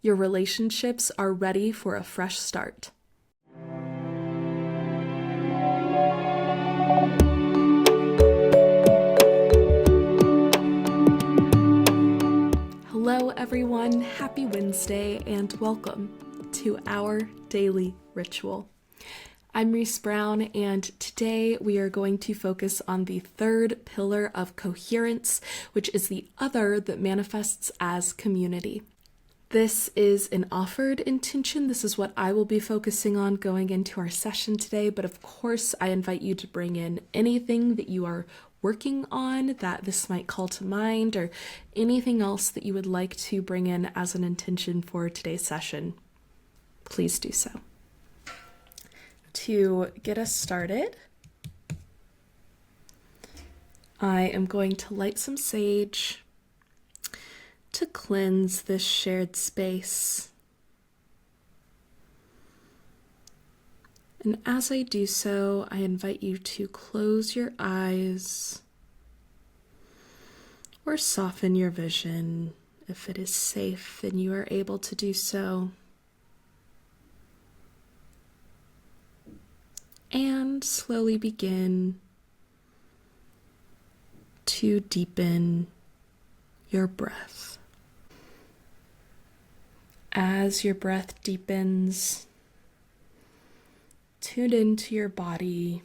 Your relationships are ready for a fresh start. Hello everyone, happy Wednesday and welcome to our daily ritual. I'm Reese Brown, and today we are going to focus on the third pillar of coherence, which is the other that manifests as community. This is an offered intention. This is what I will be focusing on going into our session today, but of course I invite you to bring in anything that you are working on that this might call to mind, or anything else that you would like to bring in as an intention for today's session. Please do so. To get us started, I am going to light some sage to cleanse this shared space. And as I do so, I invite you to close your eyes or soften your vision if it is safe and you are able to do so. And slowly begin to deepen your breath. As your breath deepens, tune into your body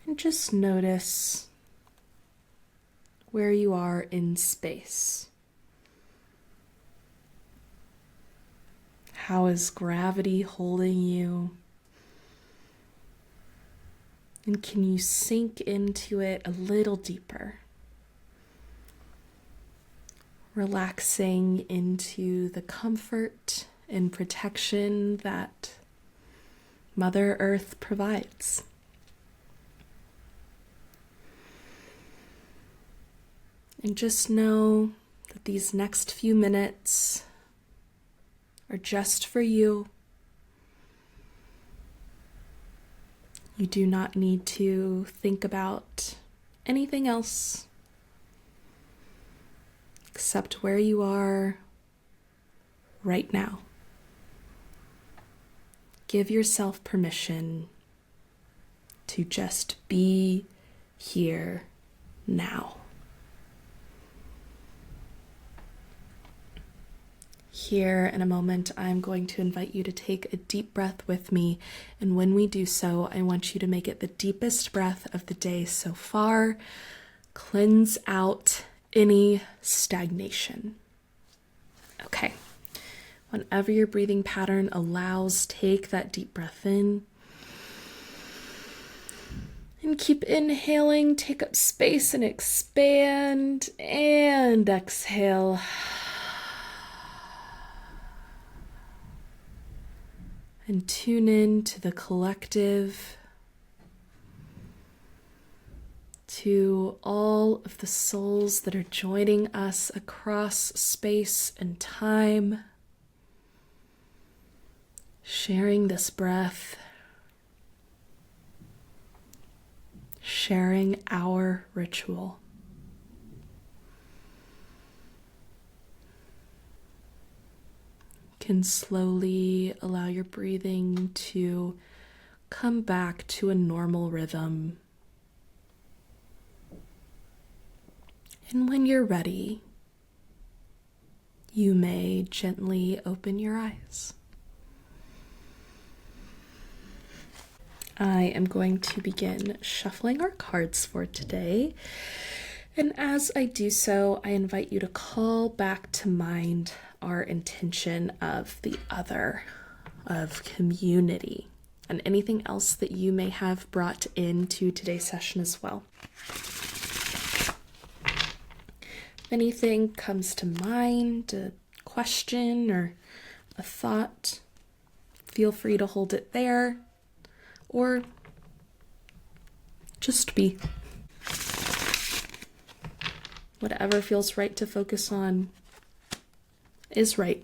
and just notice where you are in space. How is gravity holding you? And can you sink into it a little deeper? Relaxing into the comfort and protection that Mother Earth provides. And just know that these next few minutes are just for you. You do not need to think about anything else except where you are right now. Give yourself permission to just be here now. Here in a moment, I'm going to invite you to take a deep breath with me. And when we do so, I want you to make it the deepest breath of the day so far. Cleanse out any stagnation. Okay. Whenever your breathing pattern allows, take that deep breath in. And keep inhaling, take up space and expand. And exhale. And tune in to the collective, to all of the souls that are joining us across space and time, sharing this breath, sharing our ritual. Can slowly allow your breathing to come back to a normal rhythm. And when you're ready, you may gently open your eyes. I am going to begin shuffling our cards for today. And as I do so, I invite you to call back to mind our intention of the other, of community, and anything else that you may have brought into today's session as well. If anything comes to mind, a question or a thought, feel free to hold it there, or just be. Whatever feels right to focus on is right.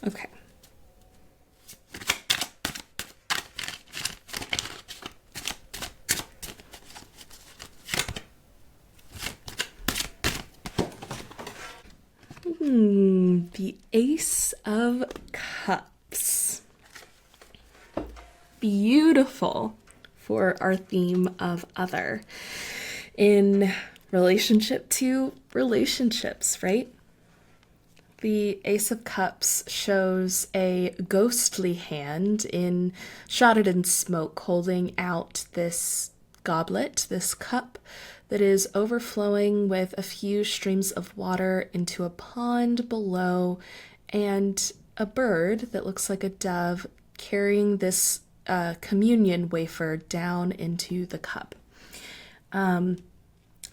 Okay. The Ace of Cups. Beautiful for our theme of other. In relationship to relationships, right? The Ace of Cups shows a ghostly hand shrouded in smoke, holding out this goblet, this cup that is overflowing with a few streams of water into a pond below, and a bird that looks like a dove carrying this communion wafer down into the cup. I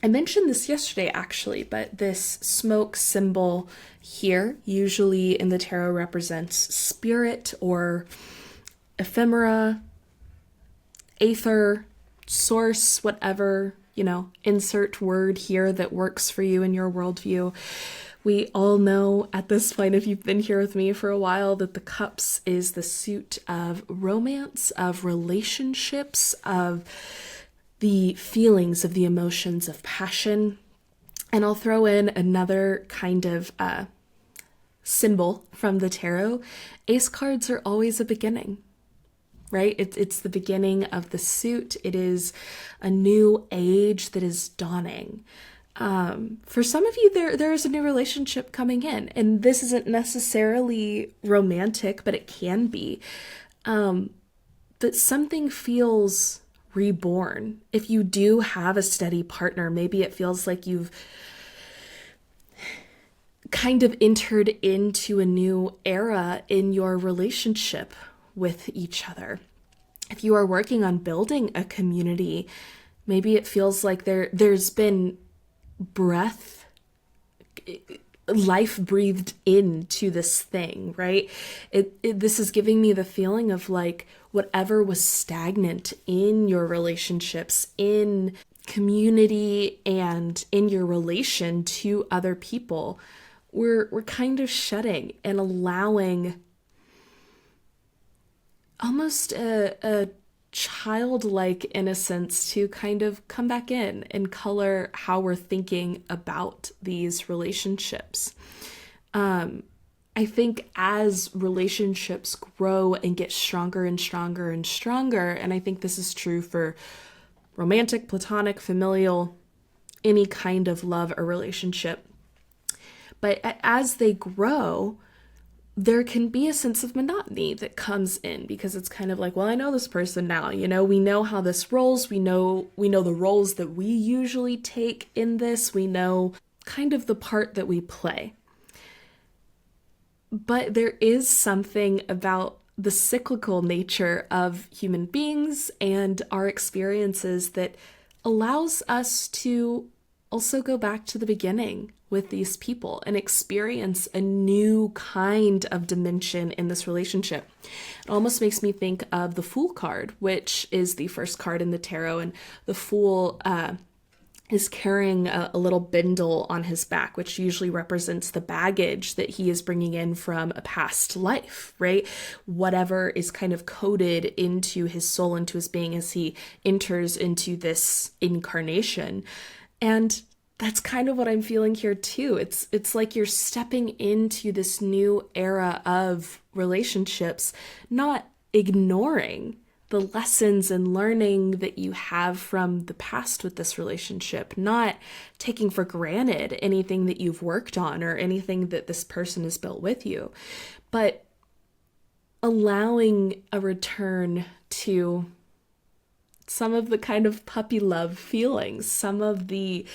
mentioned this yesterday, actually, but this smoke symbol here, usually in the tarot, represents spirit or ephemera, aether, source, whatever, insert word here that works for you in your worldview. We all know at this point, if you've been here with me for a while, that the cups is the suit of romance, of relationships, of the feelings, of the emotions, of passion. And I'll throw in another kind of symbol from the tarot. Ace cards are always a beginning, right? It's the beginning of the suit. It is a new age that is dawning. For some of you, there is a new relationship coming in, and this isn't necessarily romantic, but it can be. But something feels reborn. If you do have a steady partner, maybe it feels like you've kind of entered into a new era in your relationship with each other. If you are working on building a community, maybe it feels like there's been breath, life breathed into this thing, right? This is giving me the feeling of like whatever was stagnant in your relationships, in community, and in your relation to other people, we're kind of shedding and allowing almost a childlike innocence to kind of come back in and color how we're thinking about these relationships. I think as relationships grow and get stronger and stronger and stronger, and I think this is true for romantic, platonic, familial, any kind of love or relationship, but as they grow, there can be a sense of monotony that comes in because it's kind of like, well, I know this person now, we know how this rolls. We know the roles that we usually take in this. We know kind of the part that we play. But there is something about the cyclical nature of human beings and our experiences that allows us to also go back to the beginning with these people and experience a new kind of dimension in this relationship. It almost makes me think of the Fool card, which is the first card in the tarot, and the Fool is carrying a little bindle on his back, which usually represents the baggage that he is bringing in from a past life, right? Whatever is kind of coded into his soul, into his being as he enters into this incarnation. And that's kind of what I'm feeling here too. It's like you're stepping into this new era of relationships, not ignoring the lessons and learning that you have from the past with this relationship, not taking for granted anything that you've worked on or anything that this person has built with you, but allowing a return to some of the kind of puppy love feelings, some of the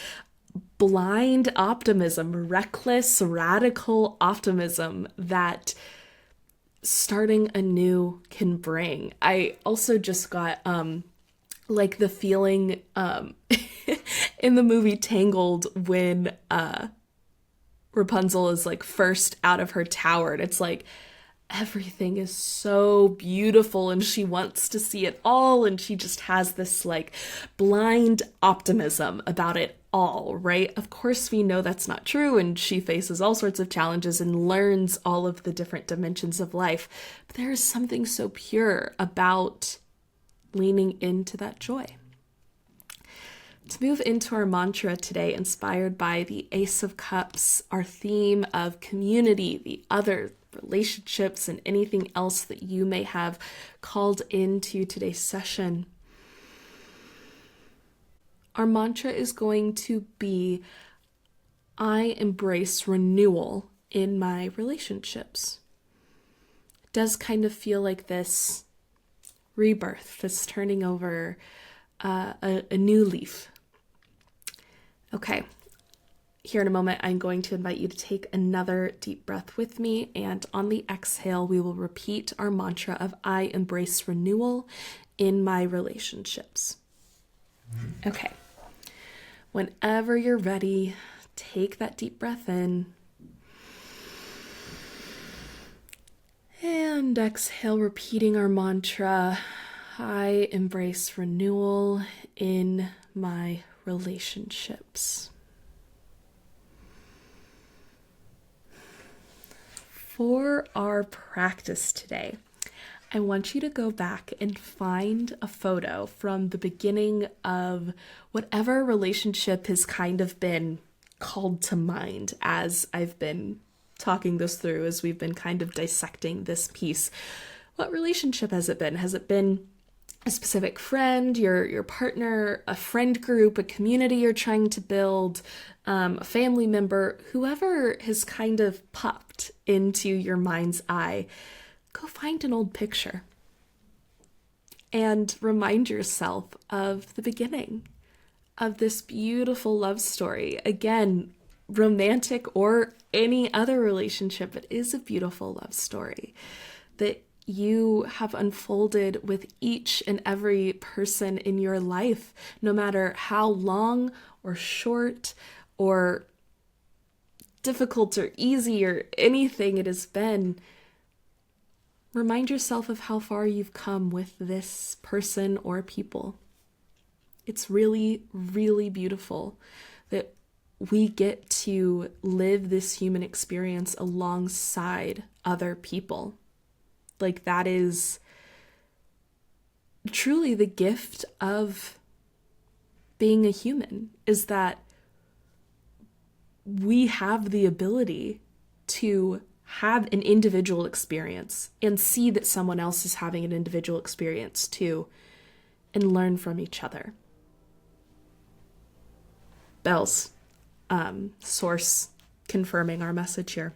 blind optimism, reckless, radical optimism that starting anew can bring. I also just got like the feeling in the movie Tangled when Rapunzel is like first out of her tower, and it's like everything is so beautiful and she wants to see it all, and she just has this like blind optimism about it all, right? Of course we know that's not true, and she faces all sorts of challenges and learns all of the different dimensions of life, but there is something so pure about leaning into that joy. to move into our mantra today, inspired by the Ace of Cups, our theme of community, the other, relationships, and anything else that you may have called into today's session. Our mantra is going to be, I embrace renewal in my relationships. It does kind of feel like this rebirth, this turning over a new leaf. Okay, here in a moment, I'm going to invite you to take another deep breath with me, and on the exhale, we will repeat our mantra of I embrace renewal in my relationships. Okay, whenever you're ready, take that deep breath in, and exhale, repeating our mantra, I embrace renewal in my relationships. For our practice today, I want you to go back and find a photo from the beginning of whatever relationship has kind of been called to mind as I've been talking this through, as we've been kind of dissecting this piece. What relationship has it been? Has it been a specific friend, your partner, a friend group, a community you're trying to build, a family member, whoever has kind of popped into your mind's eye? Go find an old picture and remind yourself of the beginning of this beautiful love story. Again, romantic or any other relationship, it is a beautiful love story that you have unfolded with each and every person in your life, no matter how long or short or difficult or easy or anything it has been. Remind yourself of how far you've come with this person or people. It's really, really beautiful that we get to live this human experience alongside other people. Like, that is truly the gift of being a human, is that we have the ability to have an individual experience and see that someone else is having an individual experience too, and learn from each other. Bells, source confirming our message here.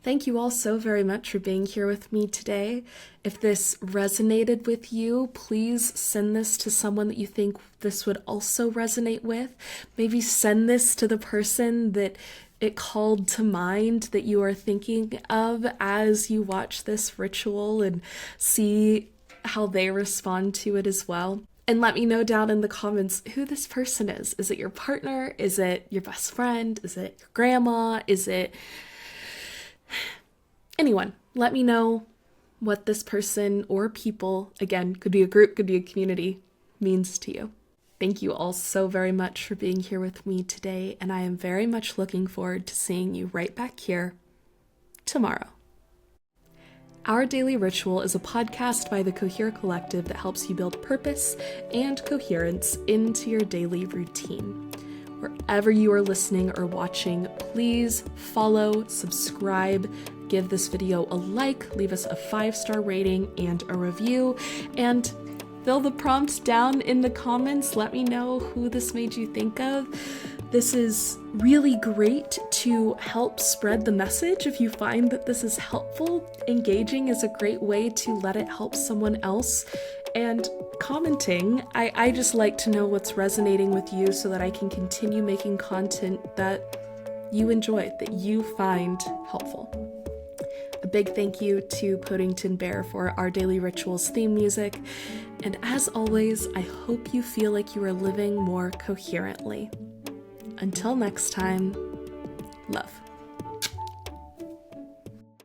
Thank you all so very much for being here with me today. If this resonated with you, please send this to someone that you think this would also resonate with. Maybe send this to the person that it called to mind that you are thinking of as you watch this ritual, and see how they respond to it as well. And let me know down in the comments who this person is. Is it your partner? Is it your best friend? Is it your grandma? Is it anyone? Let me know what this person or people, again, could be a group, could be a community, means to you. Thank you all so very much for being here with me today, and I am very much looking forward to seeing you right back here tomorrow. Our Daily Ritual is a podcast by the Cohere Collective that helps you build purpose and coherence into your daily routine. Wherever you are listening or watching, please follow, subscribe, give this video a like, leave us a 5-star rating and a review, and fill the prompts down in the comments. Let me know who this made you think of. This is really great to help spread the message. If you find that this is helpful, engaging is a great way to let it help someone else. And commenting, I just like to know what's resonating with you so that I can continue making content that you enjoy, that you find helpful. A big thank you to Podington Bear for our Daily Rituals theme music. And as always, I hope you feel like you are living more coherently. Until next time, love.